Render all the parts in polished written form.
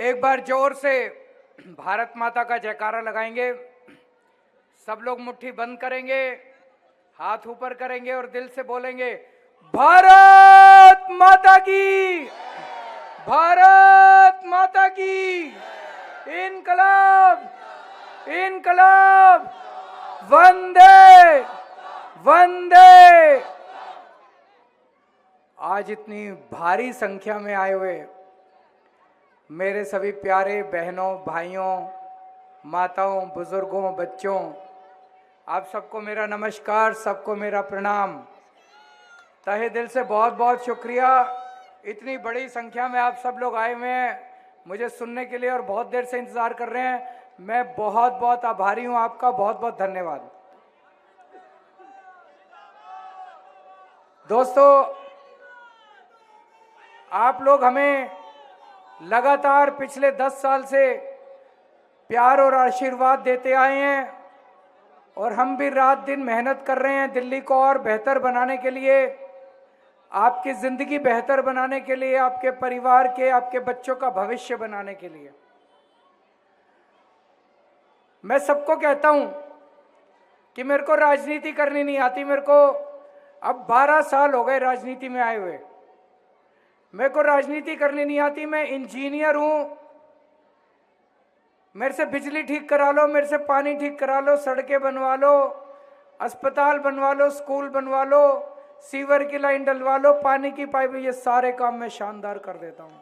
एक बार जोर से भारत माता का जयकारा लगाएंगे। सब लोग मुट्ठी बंद करेंगे, हाथ ऊपर करेंगे और दिल से बोलेंगे, भारत माता की, भारत माता की, इनकलाब, इनकलाब, वंदे वंदे। आज इतनी भारी संख्या में आए हुए मेरे सभी प्यारे बहनों, भाइयों, माताओं, बुजुर्गों, बच्चों, आप सबको मेरा नमस्कार, सबको मेरा प्रणाम। तहे दिल से बहुत बहुत शुक्रिया। इतनी बड़ी संख्या में आप सब लोग आए हुए हैं मुझे सुनने के लिए और बहुत देर से इंतजार कर रहे हैं। मैं बहुत बहुत आभारी हूं आपका, बहुत बहुत धन्यवाद। दोस्तों, आप लोग हमें लगातार पिछले 10 साल से प्यार और आशीर्वाद देते आए हैं और हम भी रात दिन मेहनत कर रहे हैं दिल्ली को और बेहतर बनाने के लिए, आपकी जिंदगी बेहतर बनाने के लिए, आपके परिवार के, आपके बच्चों का भविष्य बनाने के लिए। मैं सबको कहता हूं कि मेरे को राजनीति करनी नहीं आती। मेरे को अब 12 साल हो गए राजनीति में आए हुए। मेरे को राजनीति करनी नहीं आती। मैं इंजीनियर हूं। मेरे से बिजली ठीक करा लो, मेरे से पानी ठीक करा लो, सड़कें बनवा लो, अस्पताल बनवा लो, स्कूल बनवा लो, सीवर की लाइन डलवा लो, पानी की पाइप, ये सारे काम मैं शानदार कर देता हूं।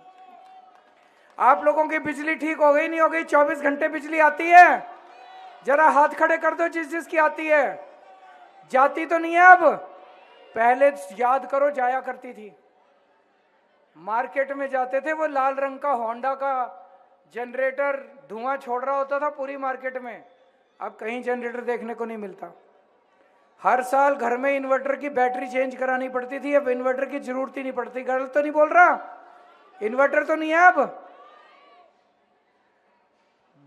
आप लोगों की बिजली ठीक हो गई, नहीं हो गई? 24 घंटे बिजली आती है? जरा हाथ खड़े कर दो जिस जिसकी आती है। जाती तो नहीं है अब? पहले याद करो, जाया करती थी। मार्केट में जाते थे, वो लाल रंग का होंडा का जनरेटर धुआं छोड़ रहा होता था पूरी मार्केट में। अब कहीं जनरेटर देखने को नहीं मिलता। हर साल घर में इन्वर्टर की बैटरी चेंज करानी पड़ती थी, अब इन्वर्टर की जरूरत ही नहीं पड़ती। गलत तो नहीं बोल रहा? इन्वर्टर तो नहीं है अब।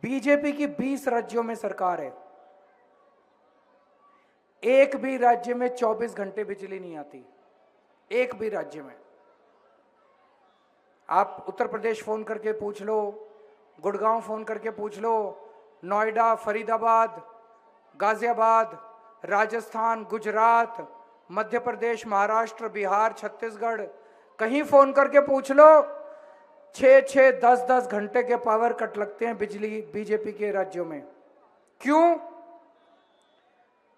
बीजेपी की 20 राज्यों में सरकार है, एक भी राज्य में 24 घंटे बिजली नहीं आती, एक भी राज्य में। आप उत्तर प्रदेश फोन करके पूछ लो, गुड़गांव फोन करके पूछ लो, नोएडा, फरीदाबाद, गाजियाबाद, राजस्थान, गुजरात, मध्य प्रदेश, महाराष्ट्र, बिहार, छत्तीसगढ़, कहीं फोन करके पूछ लो, 6-6, 10-10 घंटे के पावर कट लगते हैं बिजली बीजेपी के राज्यों में। क्यों?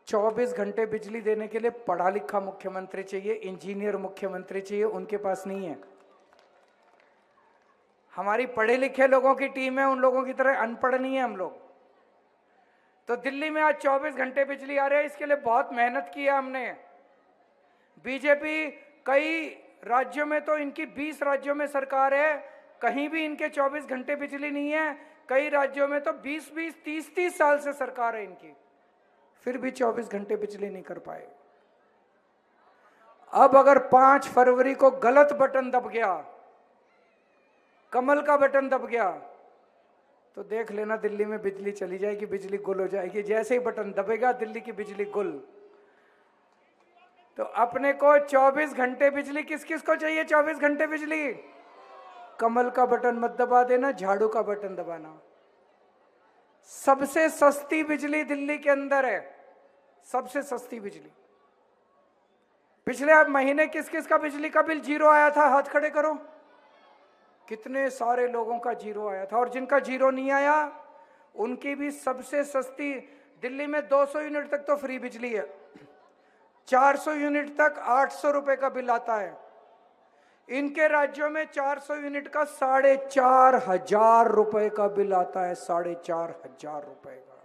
24 घंटे बिजली देने के लिए पढ़ा लिखा मुख्यमंत्री चाहिए, इंजीनियर मुख्यमंत्री चाहिए, उनके पास नहीं है। हमारी पढ़े लिखे लोगों की टीम है, उन लोगों की तरह अनपढ़ नहीं है हम लोग। तो दिल्ली में आज 24 घंटे बिजली आ रही है, इसके लिए बहुत मेहनत की है हमने। बीजेपी कई राज्यों में, तो इनकी 20 राज्यों में सरकार है, कहीं भी इनके 24 घंटे बिजली नहीं है। कई राज्यों में तो 20-20, 30-30 साल से सरकार है इनकी, फिर भी 24 घंटे बिजली नहीं कर पाए। अब अगर 5 फरवरी को गलत बटन दब गया, कमल का बटन दब गया, तो देख लेना दिल्ली में बिजली चली जाएगी, बिजली गुल हो जाएगी। जैसे ही बटन दबेगा दिल्ली की बिजली गुल। तो अपने को 24 घंटे बिजली, किस किस को चाहिए 24 घंटे बिजली? कमल का बटन मत दबा देना, झाड़ू का बटन दबाना। सबसे सस्ती बिजली दिल्ली के अंदर है, सबसे सस्ती बिजली। पिछले महीने किस किस का बिजली का बिल जीरो आया था? हाथ खड़े करो। कितने सारे लोगों का जीरो आया था। और जिनका जीरो नहीं आया उनकी भी सबसे सस्ती, दिल्ली में 200 यूनिट तक तो फ्री बिजली है, 400 यूनिट तक 800 रुपए का बिल आता है। इनके राज्यों में 400 यूनिट का 4,500 रुपए का बिल आता है, 4,500 रुपए का।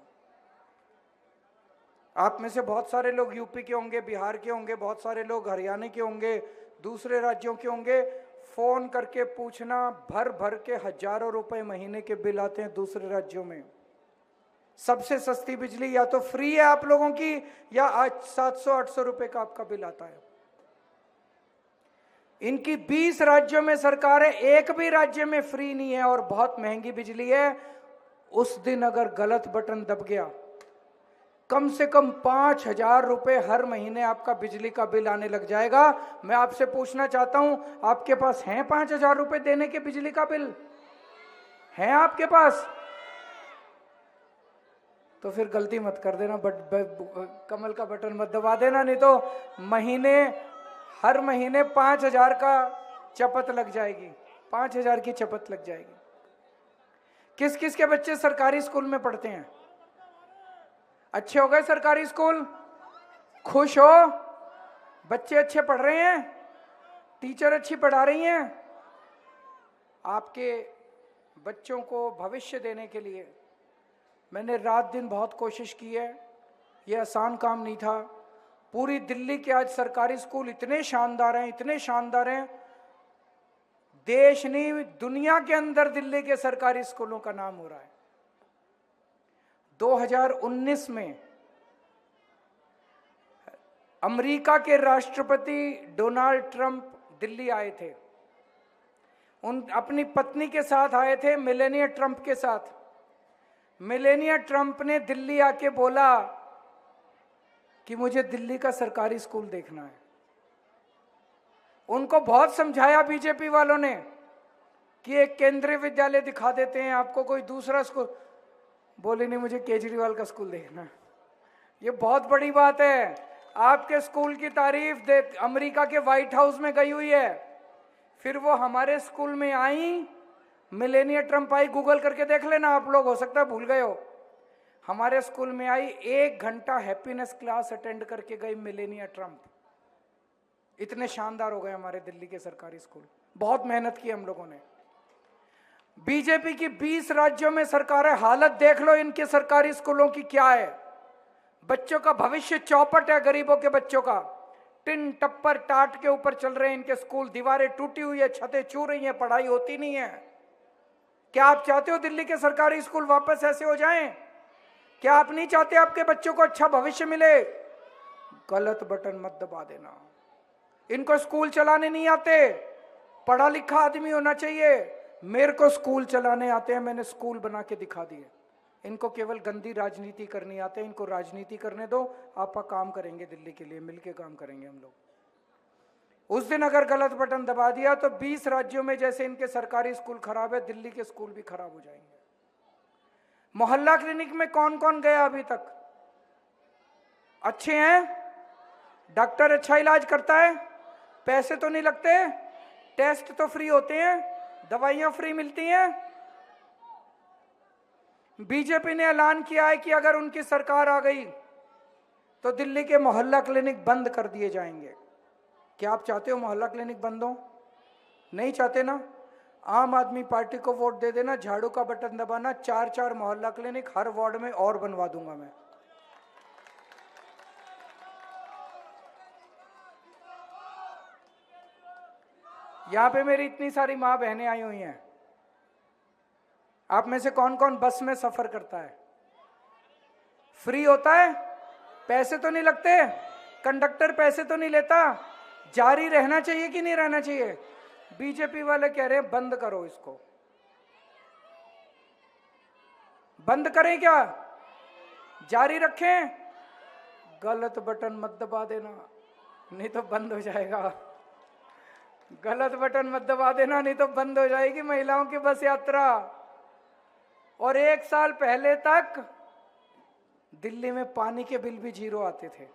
आप में से बहुत सारे लोग यूपी के होंगे, बिहार के होंगे, बहुत सारे लोग हरियाणा के होंगे, दूसरे राज्यों के होंगे। फोन करके पूछना, भर भर के हजारों रुपए महीने के बिल आते हैं दूसरे राज्यों में। सबसे सस्ती बिजली या तो फ्री है आप लोगों की, या आज 700-800 रुपए का आपका बिल आता है। इनकी 20 राज्यों में सरकार है, एक भी राज्य में फ्री नहीं है और बहुत महंगी बिजली है। उस दिन अगर गलत बटन दब गया, कम से कम 5,000 रुपए हर महीने आपका बिजली का बिल आने लग जाएगा। मैं आपसे पूछना चाहता हूं, आपके पास हैं 5,000 रुपए देने के बिजली का बिल? हैं आपके पास? तो फिर गलती मत कर देना, कमल का बटन मत दबा देना, नहीं तो हर महीने 5,000 का चपत लग जाएगी, 5,000 की चपत लग जाएगी। किस किस के बच्चे सरकारी स्कूल में पढ़ते हैं? अच्छे हो गए सरकारी स्कूल? खुश हो? बच्चे अच्छे पढ़ रहे हैं, टीचर अच्छी पढ़ा रही हैं। आपके बच्चों को भविष्य देने के लिए मैंने रात दिन बहुत कोशिश की है। ये आसान काम नहीं था। पूरी दिल्ली के आज सरकारी स्कूल इतने शानदार हैं, इतने शानदार हैं, देश नहीं दुनिया के अंदर दिल्ली के सरकारी स्कूलों का नाम हो रहा है। 2019 में अमेरिका के राष्ट्रपति डोनाल्ड ट्रंप दिल्ली आए थे। अपनी पत्नी के साथ आए थे, मेलेनिया ट्रंप के साथ। मेलेनिया ट्रंप ने दिल्ली आके बोला कि मुझे दिल्ली का सरकारी स्कूल देखना है। उनको बहुत समझाया बीजेपी वालों ने कि एक केंद्रीय विद्यालय दिखा देते हैं आपको, कोई दूसरा स्कूल। बोले नहीं, मुझे केजरीवाल का स्कूल देखना है। ये बहुत बड़ी बात है। आपके स्कूल की तारीफ अमेरिका के व्हाइट हाउस में गई हुई है, फिर वो हमारे स्कूल में आई। मिलेनिया ट्रंप आई, गूगल करके देख लेना आप लोग, हो सकता है भूल गए हो। हमारे स्कूल में आई, 1 घंटा हैप्पीनेस क्लास अटेंड करके गई मिलेनिया ट्रंप। इतने शानदार हो गए हमारे दिल्ली के सरकारी स्कूल। बहुत मेहनत की हम लोगों ने। बीजेपी की 20 राज्यों में सरकार है, हालत देख लो इनके सरकारी स्कूलों की क्या है। बच्चों का भविष्य चौपट है, गरीबों के बच्चों का। टिन टप्पर टाट के ऊपर चल रहे हैं इनके स्कूल, दीवारें टूटी हुई है, छतें चू रही हैं, पढ़ाई होती नहीं है। क्या आप चाहते हो दिल्ली के सरकारी स्कूल वापस ऐसे हो जाएं? क्या आप नहीं चाहते आपके बच्चों को अच्छा भविष्य मिले? गलत बटन मत दबा देना। इनको स्कूल चलाने नहीं आते, पढ़ा लिखा आदमी होना चाहिए। मेरे को स्कूल चलाने आते हैं, मैंने स्कूल बना के दिखा दिए। इनको केवल गंदी राजनीति करनी आते हैं। इनको राजनीति करने दो, आपका काम करेंगे दिल्ली के लिए, मिलके काम करेंगे हम लोग। उस दिन अगर गलत बटन दबा दिया तो 20 राज्यों में जैसे इनके सरकारी स्कूल खराब है, दिल्ली के स्कूल भी खराब हो जाएंगे। मोहल्ला क्लिनिक में कौन कौन गया अभी तक? अच्छे हैं? डॉक्टर अच्छा इलाज करता है? पैसे तो नहीं लगते? टेस्ट तो फ्री होते हैं? दवाइयां फ्री मिलती हैं? बीजेपी ने ऐलान किया है कि अगर उनकी सरकार आ गई तो दिल्ली के मोहल्ला क्लिनिक बंद कर दिए जाएंगे। क्या आप चाहते हो मोहल्ला क्लिनिक बंद हो? नहीं चाहते ना? आम आदमी पार्टी को वोट दे देना, झाड़ू का बटन दबाना, 4-4 मोहल्ला क्लिनिक हर वार्ड में और बनवा दूंगा मैं। यहां पे मेरी इतनी सारी मां बहनें आई हुई हैं। आप में से कौन कौन बस में सफर करता है? फ्री होता है? पैसे तो नहीं लगते? कंडक्टर पैसे तो नहीं लेता? जारी रहना चाहिए कि नहीं रहना चाहिए? बीजेपी वाले कह रहे हैं बंद करो इसको। बंद करें क्या? जारी रखें? गलत बटन मत दबा देना, नहीं तो बंद हो जाएगा। गलत बटन मत दबा देना, नहीं तो बंद हो जाएगी महिलाओं की बस यात्रा। और 1 साल पहले तक दिल्ली में पानी के बिल भी 0 आते थे,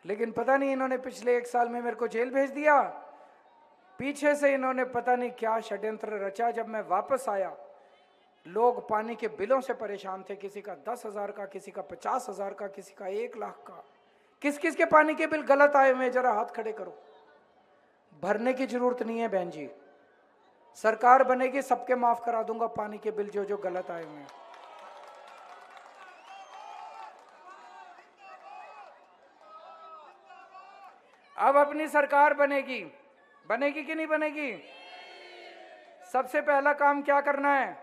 लेकिन पता नहीं इन्होंने पिछले 1 साल में मेरे को जेल भेज दिया। पीछे से इन्होंने पता नहीं क्या षड्यंत्र रचा। जब मैं वापस आया, लोग पानी के बिलों से परेशान थे। किसी का 10,000 का, किसी का 50,000 का, किसी का 1 लाख का। किस किस के पानी के बिल गलत आए हुए, जरा हाथ खड़े करो। भरने की जरूरत नहीं है बहन जी, सरकार बनेगी सबके माफ करा दूंगा पानी के बिल जो जो गलत आए हुए हैं। अब अपनी सरकार बनेगी, बनेगी कि नहीं बनेगी? सबसे पहला काम क्या करना है?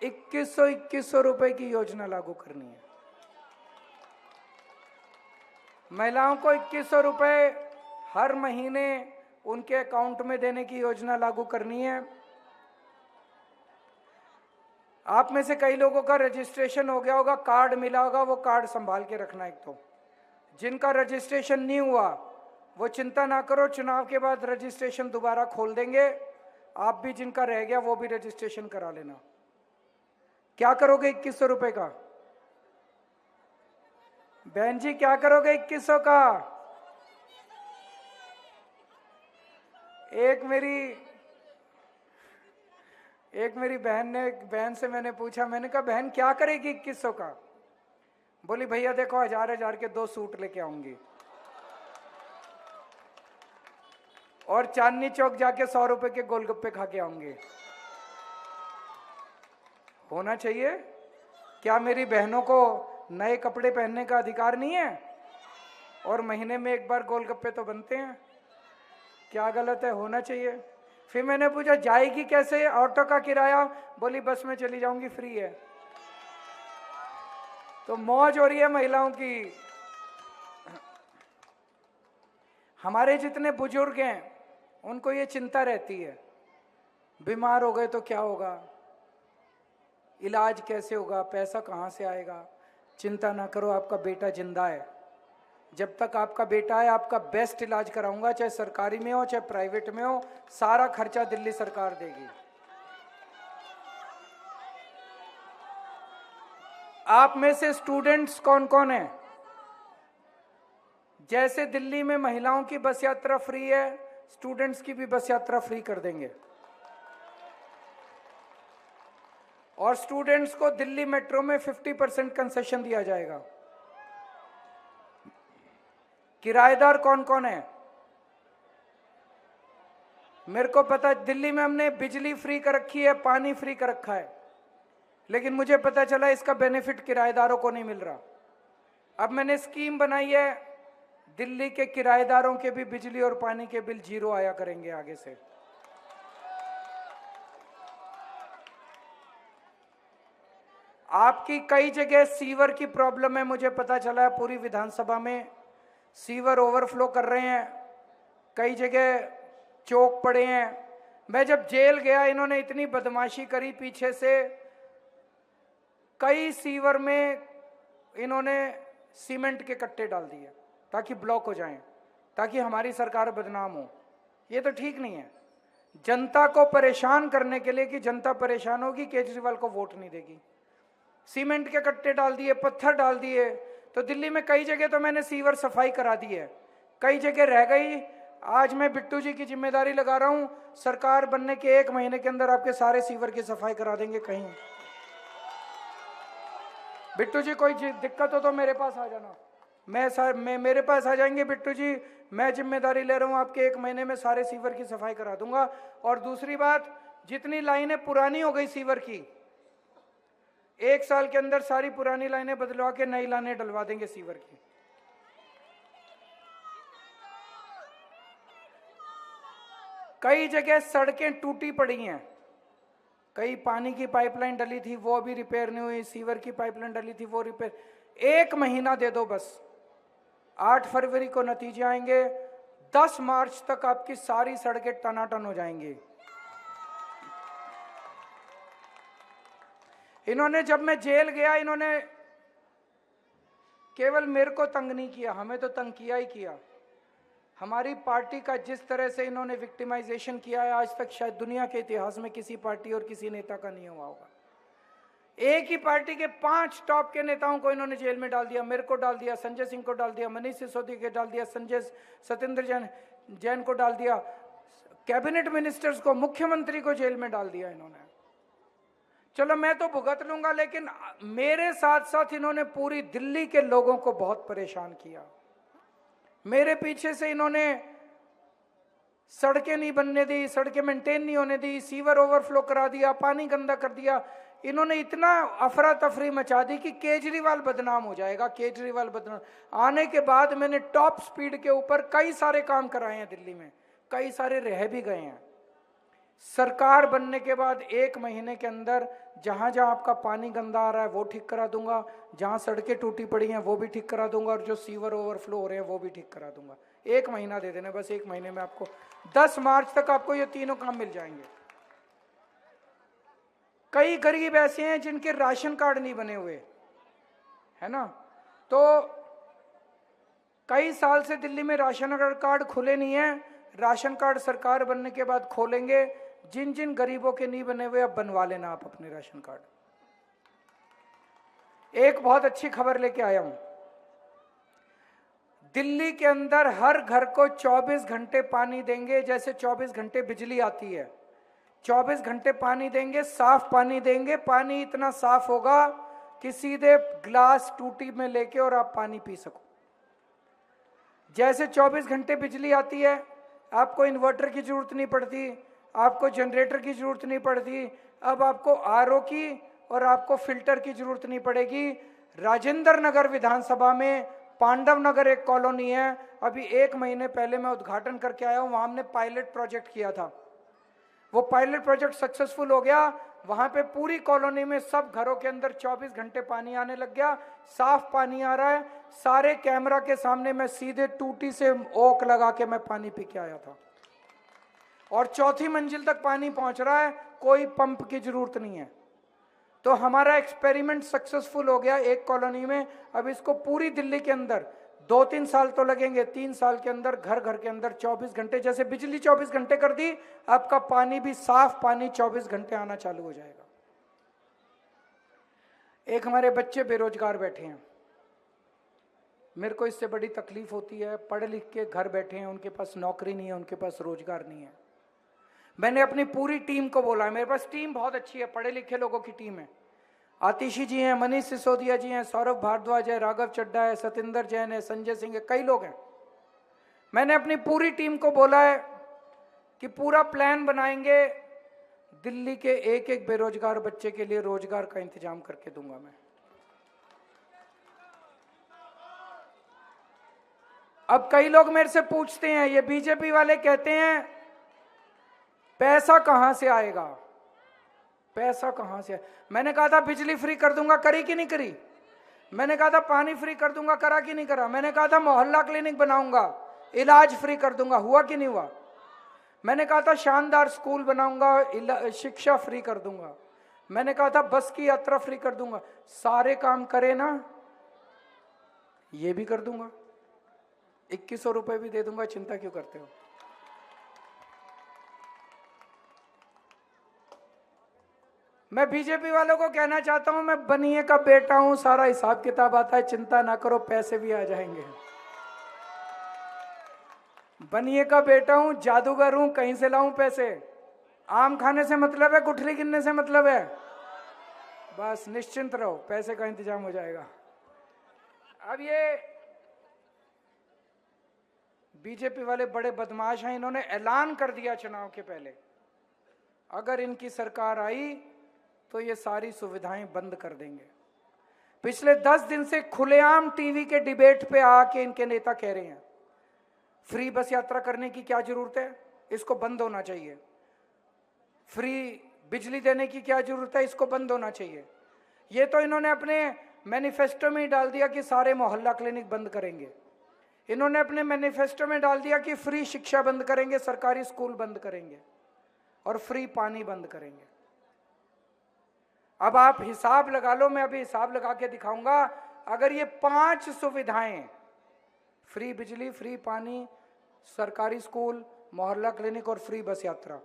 2100 रुपए की योजना लागू करनी है। महिलाओं को 2100 रुपए हर महीने उनके अकाउंट में देने की योजना लागू करनी है। आप में से कई लोगों का रजिस्ट्रेशन हो गया होगा, कार्ड मिला होगा, वो कार्ड संभाल के रखना। एक तो जिनका रजिस्ट्रेशन नहीं हुआ वो चिंता ना करो, चुनाव के बाद रजिस्ट्रेशन दोबारा खोल देंगे। आप भी जिनका रह गया वो भी रजिस्ट्रेशन करा लेना। क्या करोगे 2100 रुपए का? बहन जी क्या करोगे 2100 का? एक मेरी बहन से मैंने पूछा, मैंने कहा बहन क्या करेगी 2100 का? बोली भैया देखो 1000 के 2 सूट लेके आऊंगी और चांदनी चौक जाके 100 रुपए के गोलगप्पे खा के आऊंगी। होना चाहिए क्या? मेरी बहनों को नए कपड़े पहनने का अधिकार नहीं है? और महीने में एक बार गोलगप्पे तो बनते हैं, क्या गलत है? होना चाहिए। फिर मैंने पूछा जाएगी कैसे, ऑटो का किराया? बोली बस में चली जाऊंगी, फ्री है। तो मौज हो रही है महिलाओं की। हमारे जितने बुजुर्ग हैं उनको ये चिंता रहती है, बीमार हो गए तो क्या होगा, इलाज कैसे होगा, पैसा कहाँ से आएगा। चिंता ना करो, आपका बेटा जिंदा है। जब तक आपका बेटा है आपका बेस्ट इलाज कराऊंगा, चाहे सरकारी में हो चाहे प्राइवेट में हो, सारा खर्चा दिल्ली सरकार देगी। आप में से स्टूडेंट्स कौन कौन है? जैसे दिल्ली में महिलाओं की बस यात्रा फ्री है, स्टूडेंट्स की भी बस यात्रा फ्री कर देंगे। और स्टूडेंट्स को दिल्ली मेट्रो में 50% कंसेशन दिया जाएगा। किराएदार कौन कौन है? मेरे को पता है दिल्ली में हमने बिजली फ्री कर रखी है, पानी फ्री कर रखा है, लेकिन मुझे पता चला इसका बेनिफिट किराएदारों को नहीं मिल रहा। अब मैंने स्कीम बनाई है, दिल्ली के किराएदारों के भी बिजली और पानी के बिल 0 आया करेंगे आगे से। आपकी कई जगह सीवर की प्रॉब्लम है, मुझे पता चला है पूरी विधानसभा में सीवर ओवरफ्लो कर रहे हैं, कई जगह चौक पड़े हैं। मैं जब जेल गया इन्होंने इतनी बदमाशी करी पीछे से, कई सीवर में इन्होंने सीमेंट के कट्टे डाल दिए ताकि ब्लॉक हो जाएं, ताकि हमारी सरकार बदनाम हो। ये तो ठीक नहीं है। जनता को परेशान करने के लिए कि जनता परेशान होगी, केजरीवाल को वोट नहीं देगी, सीमेंट के कट्टे डाल दिए, पत्थर डाल दिए। तो दिल्ली में कई जगह तो मैंने सीवर सफाई करा दी है, कई जगह रह गई। आज मैं बिट्टू जी की जिम्मेदारी लगा रहा हूं, सरकार बनने के 1 महीने के अंदर आपके सारे सीवर की सफाई करा देंगे। कहीं बिट्टू जी कोई दिक्कत हो तो मेरे पास आ जाना, मैं मेरे पास आ जाएंगे बिट्टू जी, मैं जिम्मेदारी ले रहा हूं, आपके 1 महीने में सारे सीवर की सफाई करा दूंगा। और दूसरी बात, जितनी लाइनें पुरानी हो गई सीवर की, 1 साल के अंदर सारी पुरानी लाइनें बदलवा के नई लाइनें डलवा देंगे सीवर की। कई जगह सड़कें टूटी पड़ी हैं, कई पानी की पाइपलाइन डली थी वो अभी रिपेयर नहीं हुई, सीवर की पाइपलाइन डली थी वो रिपेयर। 1 महीना दे दो बस, 8 फरवरी को नतीजे आएंगे, 10 मार्च तक आपकी सारी सड़कें टनाटन हो जाएंगी। इन्होंने, जब मैं जेल गया, इन्होंने केवल मेरे को तंग नहीं किया, हमें तो तंग किया ही किया। हमारी पार्टी का जिस तरह से इन्होंने विक्टिमाइजेशन किया है, आज तक शायद दुनिया के इतिहास में किसी पार्टी और किसी नेता का नहीं हुआ होगा। एक ही पार्टी के 5 टॉप के नेताओं को इन्होंने जेल में डाल दिया, मेरे को डाल दिया, संजय सिंह को डाल दिया, मनीष सिसोदिया को डाल दिया, सत्येंद्र जैन को डाल दिया, कैबिनेट मिनिस्टर्स को, मुख्यमंत्री को जेल में डाल दिया इन्होंने। चलो मैं तो भुगत लूंगा, लेकिन मेरे साथ साथ इन्होंने पूरी दिल्ली के लोगों को बहुत परेशान किया। मेरे पीछे से इन्होंने सड़कें नहीं बनने दी, सड़कें मेंटेन नहीं होने दी, सीवर ओवरफ्लो करा दिया, पानी गंदा कर दिया। इन्होंने इतना अफरा तफरी मचा दी कि केजरीवाल बदनाम हो जाएगा, केजरीवाल बदनाम। आने के बाद मैंने टॉप स्पीड के ऊपर कई सारे काम कराए हैं दिल्ली में, कई सारे रह भी गए हैं। सरकार बनने के बाद 1 महीने के अंदर जहां जहां आपका पानी गंदा आ रहा है वो ठीक करा दूंगा, जहां सड़कें टूटी पड़ी हैं वो भी ठीक करा दूंगा, और जो सीवर ओवरफ्लो हो रहे हैं वो भी ठीक करा दूंगा। 1 महीना दे देना बस, 1 महीने में आपको 10 मार्च तक आपको ये तीनों काम मिल जाएंगे। कई गरीब ऐसे हैं जिनके राशन कार्ड नहीं बने हुए है ना, तो कई साल से दिल्ली में राशन कार्ड खुले नहीं है। राशन कार्ड सरकार बनने के बाद खोलेंगे, जिन जिन गरीबों के नहीं बने हुए अब बनवा लेना आप अपने राशन कार्ड। एक बहुत अच्छी खबर लेके आया हूं, दिल्ली के अंदर हर घर को 24 घंटे पानी देंगे, जैसे 24 घंटे बिजली आती है, 24 घंटे पानी देंगे, साफ पानी देंगे। पानी इतना साफ होगा कि सीधे ग्लास टूटी में लेके और आप पानी पी सको। जैसे 24 घंटे बिजली आती है, आपको इन्वर्टर की जरूरत नहीं पड़ती, आपको जनरेटर की जरूरत नहीं पड़ती, अब आपको आरओ की और आपको फिल्टर की जरूरत नहीं पड़ेगी। राजेंद्र नगर विधानसभा में पांडव नगर एक कॉलोनी है, अभी 1 महीने पहले मैं उद्घाटन करके आया हूं, वहां हमने पायलट प्रोजेक्ट किया था। वो पायलट प्रोजेक्ट सक्सेसफुल हो गया। वहां पे पूरी कॉलोनी में सब घरों के अंदर 24 घंटे पानी आने लग गया, साफ पानी आ रहा है। सारे कैमरा के सामने मैं सीधे टूटी से ओक लगा के मैं पानी पी के आया था, और 4थी मंजिल तक पानी पहुंच रहा है, कोई पंप की जरूरत नहीं है। तो हमारा एक्सपेरिमेंट सक्सेसफुल हो गया एक कॉलोनी में। अब इसको पूरी दिल्ली के अंदर 2-3 साल तो लगेंगे, 3 साल के अंदर घर घर के अंदर 24 घंटे, जैसे बिजली 24 घंटे कर दी, आपका पानी भी साफ पानी 24 घंटे आना चालू हो जाएगा। एक हमारे बच्चे बेरोजगार बैठे हैं, मेरे को इससे बड़ी तकलीफ होती है। पढ़ लिख के घर बैठे हैं, उनके पास नौकरी नहीं है, उनके पास रोजगार नहीं है। मैंने अपनी पूरी टीम को बोला है, मेरे पास टीम बहुत अच्छी है, पढ़े लिखे लोगों की टीम है। आतिशी जी हैं, मनीष सिसोदिया जी हैं, सौरभ भारद्वाज है, राघव चड्डा है, सतिंदर जैन है, संजय सिंह है, कई लोग हैं। मैंने अपनी पूरी टीम को बोला है कि पूरा प्लान बनाएंगे, दिल्ली के एक एक बेरोजगार बच्चे के लिए रोजगार का इंतजाम करके दूंगा मैं। अब कई लोग मेरे से पूछते हैं, ये बीजेपी वाले कहते हैं पैसा कहां से आएगा, पैसा कहां से? मैंने कहा था बिजली फ्री कर दूंगा, करी कि नहीं करी? मैंने कहा था पानी फ्री कर दूंगा, करा कि नहीं करा? मैंने कहा था मोहल्ला क्लिनिक बनाऊंगा, इलाज फ्री कर दूंगा, हुआ कि नहीं हुआ? मैंने कहा था शानदार स्कूल बनाऊंगा, शिक्षा फ्री कर दूंगा। मैंने कहा था बस की यात्रा फ्री कर दूंगा। सारे काम करे ना, ये भी कर दूंगा, 2100 रुपए भी दे दूंगा, चिंता क्यों करते हो? मैं बीजेपी वालों को कहना चाहता हूं, मैं बनिए का बेटा हूं, सारा हिसाब किताब आता है, चिंता ना करो, पैसे भी आ जाएंगे। बनिए का बेटा हूं, जादूगर हूं, कहीं से लाऊं पैसे? आम खाने से मतलब है, गुठली गिनने से मतलब है? बस निश्चिंत रहो, पैसे का इंतजाम हो जाएगा। अब ये बीजेपी वाले बड़े बदमाश हैं, इन्होंने ऐलान कर दिया चुनाव के पहले, अगर इनकी सरकार आई तो ये सारी सुविधाएं बंद कर देंगे। पिछले 10 दिन से खुलेआम टीवी के डिबेट पे आके इनके नेता कह रहे हैं फ्री बस यात्रा करने की क्या जरूरत है, इसको बंद होना चाहिए। फ्री बिजली देने की क्या जरूरत है, इसको बंद होना चाहिए। ये तो इन्होंने अपने मैनिफेस्टो में ही डाल दिया कि सारे मोहल्ला क्लिनिक बंद करेंगे। इन्होंने अपने मैनिफेस्टो में डाल दिया कि फ्री शिक्षा बंद करेंगे, सरकारी स्कूल बंद करेंगे और फ्री पानी बंद करेंगे। अब आप हिसाब लगा लो, मैं अभी हिसाब लगा के दिखाऊंगा। अगर ये 5 सुविधाएं, फ्री बिजली, फ्री पानी, सरकारी स्कूल, मोहल्ला क्लिनिक और फ्री बस यात्रा,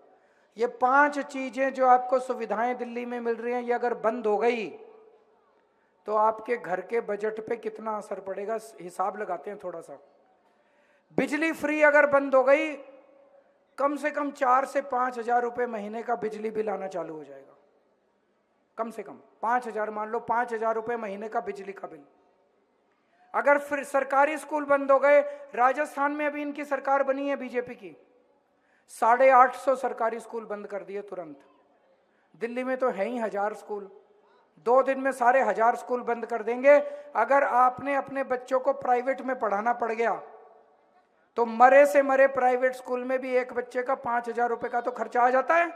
ये 5 चीजें जो आपको सुविधाएं दिल्ली में मिल रही हैं, ये अगर बंद हो गई तो आपके घर के बजट पे कितना असर पड़ेगा, हिसाब लगाते हैं थोड़ा सा। बिजली फ्री अगर बंद हो गई, कम से कम 4 से 5 हजार रुपए महीने का बिजली बिल आना चालू हो जाएगा। कम से कम 5,000, मान लो 5,000 रुपए महीने का बिजली का बिल। अगर फिर सरकारी स्कूल बंद हो गए, राजस्थान में अभी इनकी सरकार बनी है बीजेपी की, 850 सरकारी स्कूल बंद कर दिए तुरंत। दिल्ली में तो है ही 1000 स्कूल, 2 दिन में सारे 1000 स्कूल बंद कर देंगे। अगर आपने अपने बच्चों को प्राइवेट में पढ़ाना पड़ गया तो मरे से मरे प्राइवेट स्कूल में भी एक बच्चे का 5,000 रुपए का तो खर्चा आ जाता है।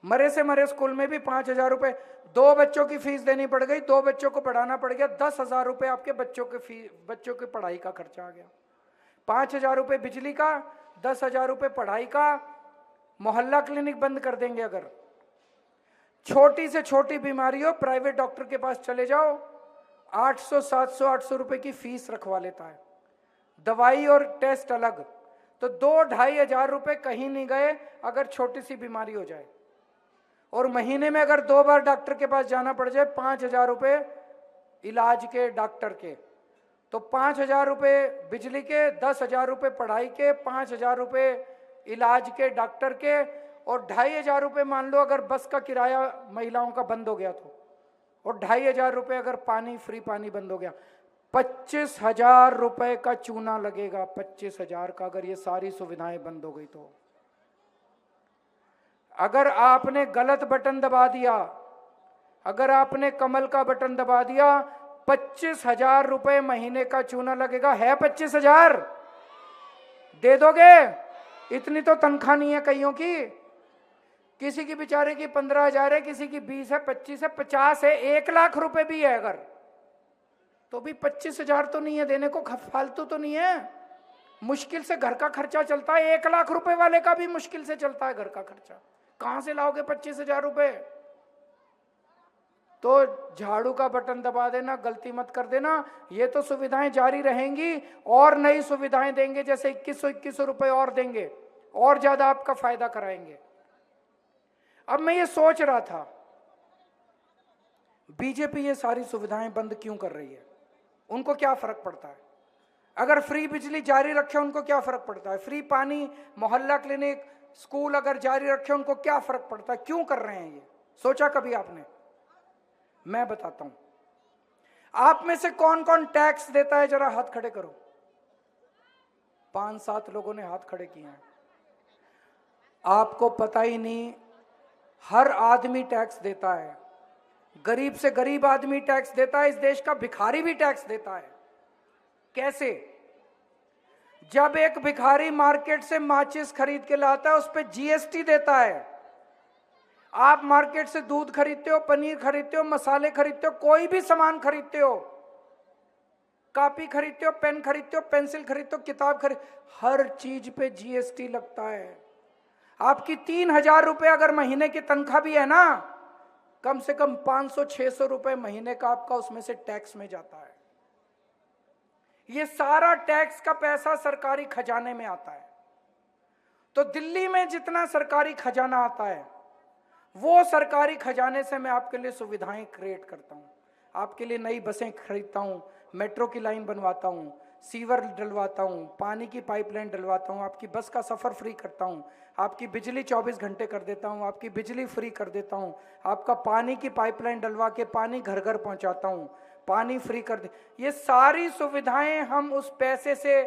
मरे से मरे स्कूल में भी 5,000 रुपए, 2 बच्चों की फीस देनी पड़ गई, 2 बच्चों को पढ़ाना पड़ गया, 10,000 रुपए आपके बच्चों की पढ़ाई का खर्चा आ गया। 5,000 रुपए बिजली का, 10,000 रुपए पढ़ाई का। मोहल्ला क्लिनिक बंद कर देंगे। अगर छोटी से छोटी बीमारी हो, प्राइवेट डॉक्टर के पास चले जाओ, 800, 700, 800 रुपए की फीस रखवा लेता है। दवाई और टेस्ट अलग, तो 2-2.5 हजार रुपए कहीं नहीं गए अगर छोटी सी बीमारी हो जाए। और महीने में अगर 2 बार डॉक्टर के पास जाना पड़ जाए, 5,000 रुपए इलाज के, डॉक्टर के, तो 5,000 रुपए बिजली के, 10,000 रुपए पढ़ाई के, 5,000 रुपए इलाज के, डॉक्टर के, और 2.5 हजार रुपए मान लो अगर बस का किराया महिलाओं का बंद हो गया तो, और 2.5 हजार रुपए अगर पानी, फ्री पानी बंद हो गया, 25,000 रुपए का चूना लगेगा। 25,000 का, अगर ये सारी सुविधाएं बंद हो गई तो। अगर आपने गलत बटन दबा दिया, अगर आपने कमल का बटन दबा दिया, 25,000 रुपए महीने का चूना लगेगा। है 25,000? दे दोगे? इतनी तो तनख्वाह नहीं है कईयों की। किसी की बेचारे की 15,000 है, किसी की 20 है, 25 है, 50 है, 1,00,000 रुपए भी है अगर, तो भी 25,000 तो नहीं है देने को, फालतू तो नहीं है। मुश्किल से घर का खर्चा चलता है, 1,00,000 रुपए वाले का भी मुश्किल से चलता है घर का खर्चा। कहां से लाओगे 25,000 रुपए? तो झाड़ू का बटन दबा देना, गलती मत कर देना। ये तो सुविधाएं जारी रहेंगी और नई सुविधाएं देंगे, जैसे 2100 रुपए और देंगे और ज्यादा आपका फायदा कराएंगे। अब मैं ये सोच रहा था, बीजेपी ये सारी सुविधाएं बंद क्यों कर रही है? उनको क्या फर्क पड़ता है? अगर फ्री बिजली जारी रखे उनको क्या फर्क पड़ता है? फ्री पानी, मोहल्ला क्लिनिक, स्कूल अगर जारी रखे उनको क्या फर्क पड़ता है? क्यों कर रहे हैं ये? सोचा कभी आपने? मैं बताता हूं। आप में से कौन कौन टैक्स देता है? जरा हाथ खड़े करो। 5-7 लोगों ने हाथ खड़े किए हैं। आपको पता ही नहीं, हर आदमी टैक्स देता है। गरीब से गरीब आदमी टैक्स देता है। इस देश का भिखारी भी टैक्स देता है। कैसे? जब एक भिखारी मार्केट से माचिस खरीद के लाता है, उस पर जीएसटी देता है। आप मार्केट से दूध खरीदते हो, पनीर खरीदते हो, मसाले खरीदते हो, कोई भी सामान खरीदते हो, कॉपी खरीदते हो, पेन खरीदते हो, पेंसिल खरीदते हो, किताब खरीद, हर चीज पे जीएसटी लगता है। आपकी 3,000 रुपए अगर महीने की तनख्वाह भी है ना, कम से कम 500-600 रुपए महीने का आपका उसमें से टैक्स में जाता है। ये सारा टैक्स का पैसा सरकारी खजाने में आता है। तो दिल्ली में जितना सरकारी खजाना आता है, वो सरकारी खजाने से मैं आपके लिए सुविधाएं क्रिएट करता हूं। आपके लिए नई बसें खरीदता हूं, मेट्रो की लाइन बनवाता हूं, सीवर डलवाता हूं, पानी की पाइपलाइन डलवाता हूं, आपकी बस का सफर फ्री करता हूं, आपकी बिजली 24 घंटे कर देता हूं, आपकी बिजली फ्री कर देता हूं, आपका पानी की पाइपलाइन डलवा के पानी घर घर पहुंचाता हूं, पानी फ्री कर दे। ये सारी सुविधाएं हम उस पैसे से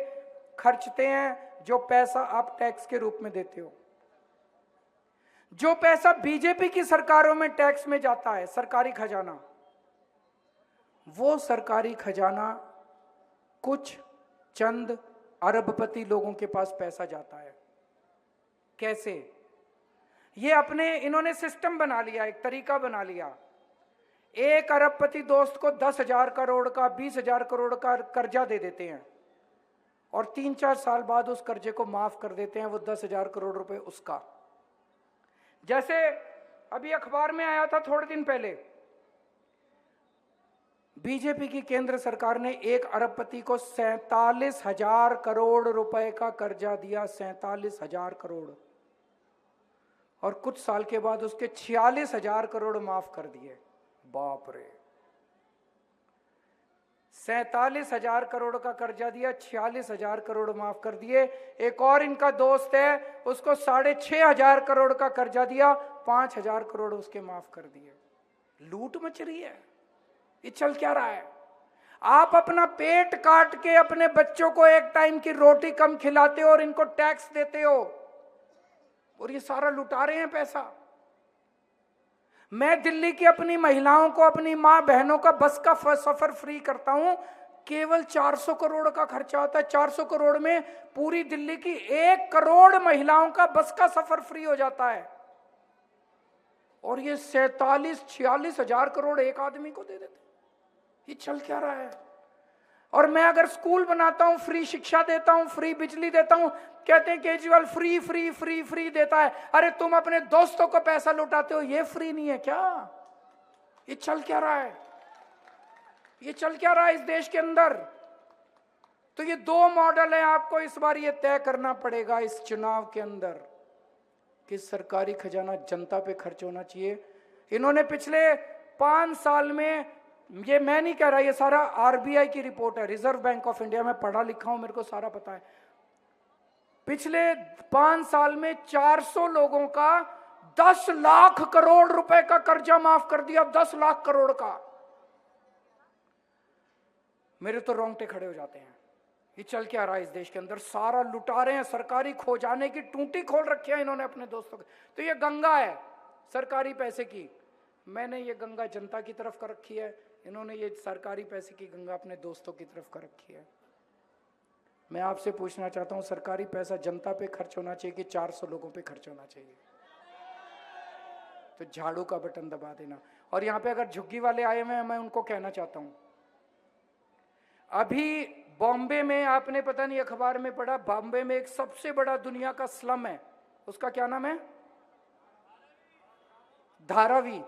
खर्चते हैं जो पैसा आप टैक्स के रूप में देते हो। जो पैसा बीजेपी की सरकारों में टैक्स में जाता है, सरकारी खजाना, वो सरकारी खजाना कुछ चंद अरबपति लोगों के पास पैसा जाता है। कैसे? ये अपने इन्होंने सिस्टम बना लिया, एक तरीका बना लिया। एक अरबपति दोस्त को 10,000 करोड़ का, 20,000 करोड़ का कर्जा दे देते हैं और 3-4 साल बाद उस कर्जे को माफ कर देते हैं। वो 10,000 करोड़ रुपए उसका। जैसे अभी अखबार में आया था थोड़े दिन पहले, बीजेपी की केंद्र सरकार ने एक अरबपति को 47,000 करोड़ रुपए का कर्जा दिया। 47,000 करोड़। और कुछ साल के बाद उसके 46,000 करोड़ माफ कर दिए। बाप रे, 47,000 करोड़ का कर्जा दिया, 46,000 करोड़ माफ कर दिए। एक और इनका दोस्त है, उसको 6,500 करोड़ का कर्जा दिया, 5,000 करोड़ उसके माफ कर दिए। लूट मच रही है। ये चल क्या रहा है? आप अपना पेट काट के अपने बच्चों को एक टाइम की रोटी कम खिलाते हो और इनको टैक्स देते हो, और ये सारा लुटा रहे हैं पैसा। मैं दिल्ली की अपनी महिलाओं को, अपनी मां बहनों का बस का सफर फ्री करता हूं। केवल 400 करोड़ का खर्चा आता है। 400 करोड़ में पूरी दिल्ली की 1 करोड़ महिलाओं का बस का सफर फ्री हो जाता है। और ये 47-46,000 करोड़ एक आदमी को दे देते। ये चल क्या रहा है? और मैं अगर स्कूल बनाता हूं, फ्री शिक्षा देता हूं, फ्री बिजली देता हूं, कहते हैं Kejriwal free free free free देता है। अरे तुम अपने दोस्तों को पैसा लुटाते हो, ये फ्री नहीं है क्या? ये चल क्या रहा है? ये चल क्या रहा है इस देश के अंदर? तो ये दो मॉडल है, आपको इस बार ये तय करना पड़ेगा इस चुनाव के अंदर कि सरकारी खजाना जनता पे खर्च होना चाहिए। इन्होंने पिछले 5 साल में, ये मैं नहीं कह रहा, ये सारा आरबीआई की रिपोर्ट है, रिजर्व बैंक ऑफ इंडिया, में पढ़ा लिखा हूं, मेरे को सारा पता है। पिछले 5 साल में 400 लोगों का 10 लाख करोड़ रुपए का कर्जा माफ कर दिया, 10 लाख करोड़ का। मेरे तो रोंगटे खड़े हो जाते हैं। ये चल क्या रहा है इस देश के अंदर? सारा लुटा रहे हैं, सरकारी खो जाने की टूटी खोल रखी है इन्होंने अपने दोस्तों के। तो ये गंगा है सरकारी पैसे की, मैंने ये गंगा जनता की तरफ कर रखी है, इन्होंने ये सरकारी पैसे की गंगा अपने दोस्तों की तरफ कर रखी है। मैं आपसे पूछना चाहता हूं, सरकारी पैसा जनता पे खर्च होना चाहिए कि 400 लोगों पे खर्च होना चाहिए? तो झाड़ू का बटन दबा देना। और यहां पे अगर झुग्गी वाले आए हुए हैं, मैं उनको कहना चाहता हूं, अभी बॉम्बे में, आपने पता नहीं अखबार में पढ़ा, बॉम्बे में एक सबसे बड़ा दुनिया का स्लम है, उसका क्या नाम है? धारावी।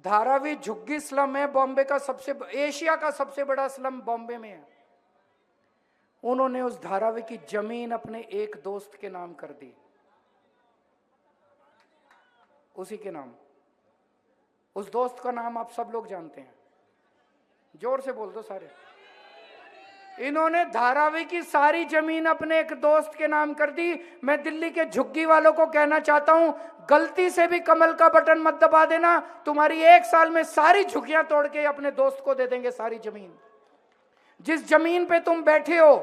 धारावी झुग्गी स्लम है बॉम्बे का, सबसे एशिया का सबसे बड़ा स्लम बॉम्बे में है। उन्होंने उस धारावी की जमीन अपने एक दोस्त के नाम कर दी, उसी के नाम। उस दोस्त का नाम आप सब लोग जानते हैं, जोर से बोल दो सारे। इन्होंने धारावी की सारी जमीन अपने एक दोस्त के नाम कर दी। मैं दिल्ली के झुग्गी वालों को कहना चाहता हूं, गलती से भी कमल का बटन मत दबा देना, तुम्हारी 1 साल में सारी झुग्गियां तोड़ के अपने दोस्त को दे देंगे सारी जमीन। जिस जमीन पे तुम बैठे हो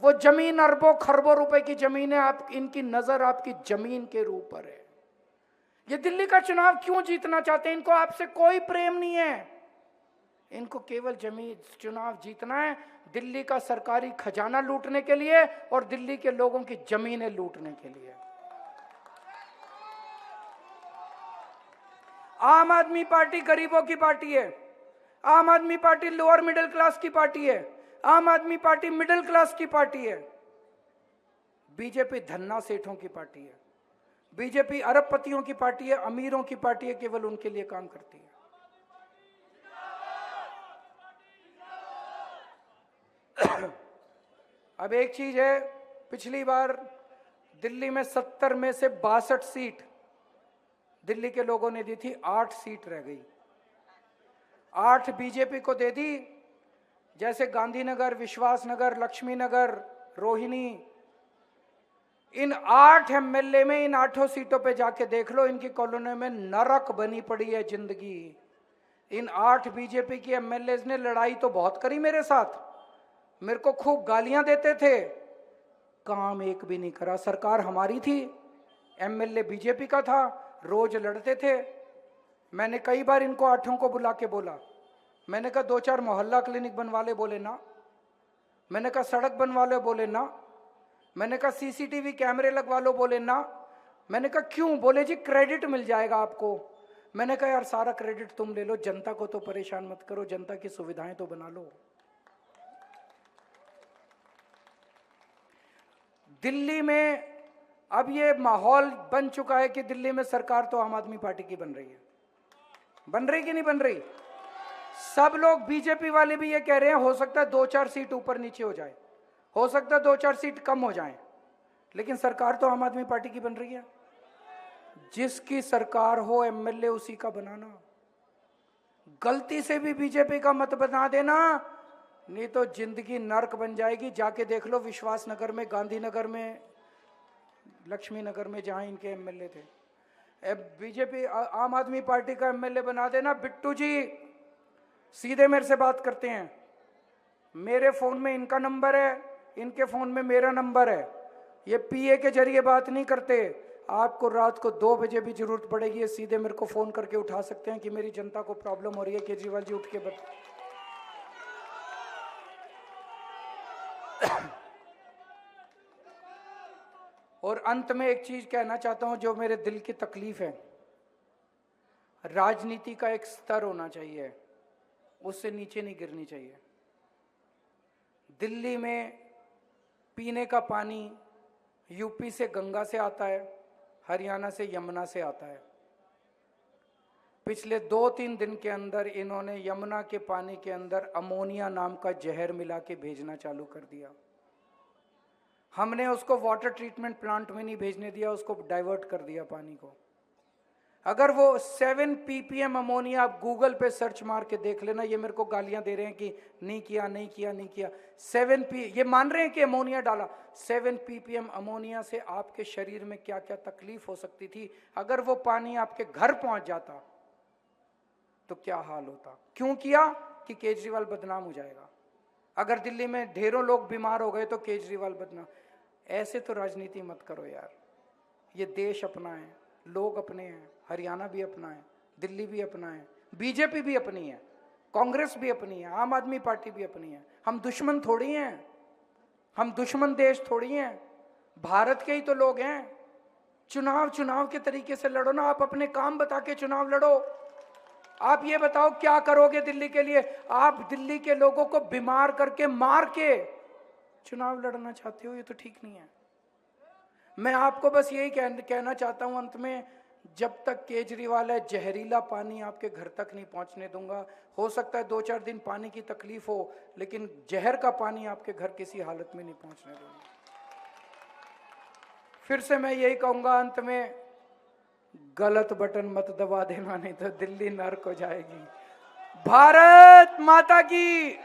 वो जमीन अरबों खरबों रुपए की जमीन है, आप इनकी नजर आपकी जमीन के ऊपर है। ये दिल्ली का चुनाव क्यों जीतना चाहते हैं? इनको आपसे कोई प्रेम नहीं है, इनको केवल जमीन चुनाव जीतना है, दिल्ली का सरकारी खजाना लूटने के लिए और दिल्ली के लोगों की जमीनें लूटने के लिए। आम आदमी पार्टी गरीबों की पार्टी है, आम आदमी पार्टी लोअर मिडिल क्लास की पार्टी है, आम आदमी पार्टी मिडिल क्लास की पार्टी है। बीजेपी धन्ना सेठों की पार्टी है, बीजेपी अरबपतियों की पार्टी है, अमीरों की पार्टी है, केवल उनके लिए काम करती है। अब एक चीज है, पिछली बार दिल्ली में 70 में से 62 सीट दिल्ली के लोगों ने दी थी, 8 सीट रह गई, 8 बीजेपी को दे दी। जैसे गांधीनगर, विश्वासनगर, लक्ष्मी नगर, रोहिणी, इन 8 एमएलए में, इन 8 सीटों पे जाके देख लो, इनकी कॉलोनी में नरक बनी पड़ी है जिंदगी। इन 8 बीजेपी की एमएलए ने लड़ाई तो बहुत करी मेरे साथ, मेरे को खूब गालियां देते थे, काम एक भी नहीं करा। सरकार हमारी थी, एमएलए बीजेपी का था, रोज लड़ते थे। मैंने कई बार इनको 8 को बुला के बोला, मैंने कहा 2-4 मोहल्ला क्लिनिक बनवा ले, बोले ना। मैंने कहा सड़क बनवा लो, बोले ना। मैंने कहा सीसीटीवी कैमरे लगवा लो, बोले ना। मैंने कहा क्यों? बोले जी क्रेडिट मिल जाएगा आपको। मैंने कहा यार सारा क्रेडिट तुम ले लो, जनता को तो परेशान मत करो, जनता की सुविधाएं तो बना लो। दिल्ली में अब ये माहौल बन चुका है कि दिल्ली में सरकार तो आम आदमी पार्टी की बन रही है। बन रही कि नहीं बन रही? सब लोग, बीजेपी वाले भी ये कह रहे हैं हो सकता है 2-4 सीट ऊपर नीचे हो जाए, हो सकता है 2-4 सीट कम हो जाए, लेकिन सरकार तो आम आदमी पार्टी की बन रही है। जिसकी सरकार हो एमएलए उसी का बनाना, गलती से भी बीजेपी का मत बना देना, नहीं तो जिंदगी नर्क बन जाएगी। जाके देख लो विश्वासनगर में, गांधीनगर में, लक्ष्मी नगर में, जहां इनके एमएलए थे। बीजेपी आम आदमी पार्टी का एमएलए बना देना। बिट्टू जी सीधे मेरे से बात करते हैं, मेरे फोन में इनका नंबर है, इनके फोन में मेरा नंबर है, ये पीए के जरिए बात नहीं करते। आपको रात को 2 बजे भी जरूरत पड़ेगी, ये सीधे मेरे को फोन करके उठा सकते हैं कि मेरी जनता को प्रॉब्लम हो रही है, केजरीवाल जी उठ के बता। और अंत में एक चीज कहना चाहता हूं जो मेरे दिल की तकलीफ है, राजनीति का एक स्तर होना चाहिए, उससे नीचे नहीं गिरनी चाहिए। दिल्ली में पीने का पानी यूपी से गंगा से आता है, हरियाणा से यमुना से आता है। पिछले 2-3 दिन के अंदर इन्होंने यमुना के पानी के अंदर अमोनिया नाम का जहर मिला के भेजना चालू कर दिया। हमने उसको वाटर ट्रीटमेंट प्लांट में नहीं भेजने दिया, उसको डाइवर्ट कर दिया पानी को। अगर वो 7 ppm अमोनिया, आप गूगल पे सर्च मार के देख लेना, ये मेरे को गालियां दे रहे हैं कि नहीं किया नहीं किया नहीं किया। 7 ये मान रहे हैं कि अमोनिया डाला। 7 ppm अमोनिया से आपके शरीर में क्या क्या तकलीफ हो सकती थी। अगर वो पानी आपके घर पहुंच जाता तो क्या हाल होता। क्यों किया? कि केजरीवाल बदनाम हो जाएगा। अगर दिल्ली में ढेरों लोग बीमार हो गए तो केजरीवाल बदनाम। ऐसे तो राजनीति मत करो यार। ये देश अपना है, लोग अपने हैं, हरियाणा भी अपना है, दिल्ली भी अपना है, बीजेपी भी अपनी है, कांग्रेस भी अपनी है, आम आदमी पार्टी भी अपनी है। हम दुश्मन थोड़ी हैं, हम दुश्मन देश थोड़ी हैं, भारत के ही तो लोग हैं। चुनाव के तरीके से लड़ो ना। आप अपने काम बता के चुनाव लड़ो। आप ये बताओ क्या करोगे दिल्ली के लिए। आप दिल्ली के लोगों को बीमार करके मार के चुनाव लड़ना चाहते हो, ये तो ठीक नहीं है। मैं आपको बस यही कहना चाहता हूं अंत में, जब तक केजरीवाल है जहरीला पानी आपके घर तक नहीं पहुंचने दूंगा। हो सकता है 2-4 दिन पानी की तकलीफ हो, लेकिन जहर का पानी आपके घर किसी हालत में नहीं पहुंचने दूंगा। फिर से मैं यही कहूंगा अंत में, गलत बटन मत दबा देना, नहीं तो दिल्ली नर्क हो जाएगी। भारत माता की